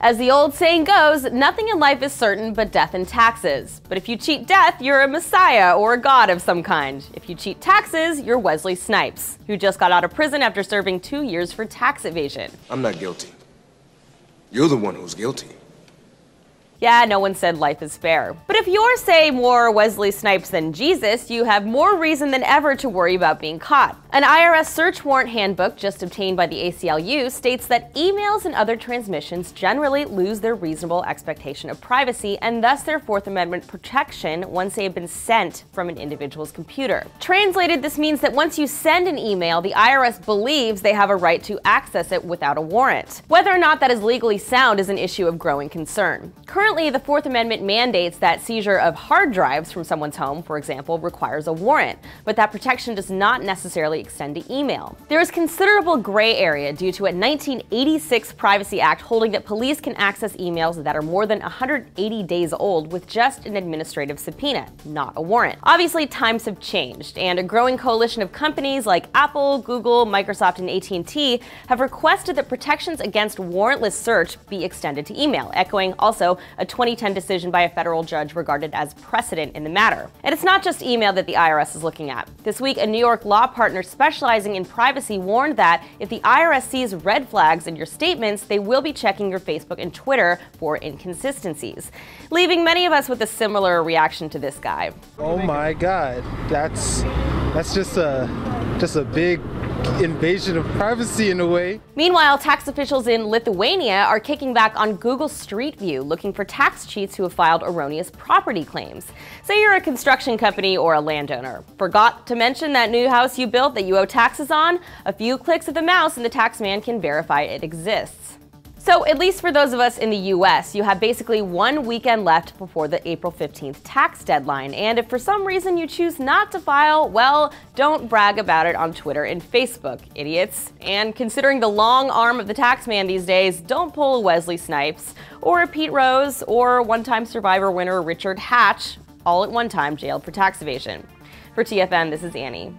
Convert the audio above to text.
As the old saying goes, nothing in life is certain but death and taxes. But if you cheat death, you're a messiah or a god of some kind. If you cheat taxes, you're Wesley Snipes, who just got out of prison after serving 2 years for tax evasion. I'm not guilty. You're the one who's guilty. Yeah, no one said life is fair. But if you're, say, more Wesley Snipes than Jesus, you have more reason than ever to worry about being caught. An IRS search warrant handbook just obtained by the ACLU states that emails and other transmissions generally lose their reasonable expectation of privacy and thus their Fourth Amendment protection once they have been sent from an individual's computer. Translated, this means that once you send an email, the IRS believes they have a right to access it without a warrant. Whether or not that is legally sound is an issue of growing concern. Currently, the Fourth Amendment mandates that seizure of hard drives from someone's home, for example, requires a warrant, but that protection does not necessarily extend to email. There is considerable gray area due to a 1986 Privacy Act holding that police can access emails that are more than 180 days old with just an administrative subpoena, not a warrant. Obviously, times have changed, and a growing coalition of companies like Apple, Google, Microsoft, and at&t have requested that protections against warrantless search be extended to email, echoing also a 2010 decision by a federal judge regarded as precedent in the matter. And it's not just email that the IRS is looking at. This week, a New York law partner specializing in privacy warned that if the IRS sees red flags in your statements, they will be checking your Facebook and Twitter for inconsistencies, leaving many of us with a similar reaction to this guy. Oh my God, that's just a big invasion of privacy in a way. Meanwhile, tax officials in Lithuania are kicking back on Google Street View, looking for tax cheats who have filed erroneous property claims. Say you're a construction company or a landowner. Forgot to mention that new house you built that you owe taxes on? A few clicks of the mouse and the tax man can verify it exists. So, at least for those of us in the US, you have basically 1 weekend left before the April 15th tax deadline, and if for some reason you choose not to file, well, don't brag about it on Twitter and Facebook, idiots. And considering the long arm of the tax man these days, don't pull a Wesley Snipes, or a Pete Rose, or one-time Survivor winner Richard Hatch, all at one time jailed for tax evasion. For TFN, this is Annie.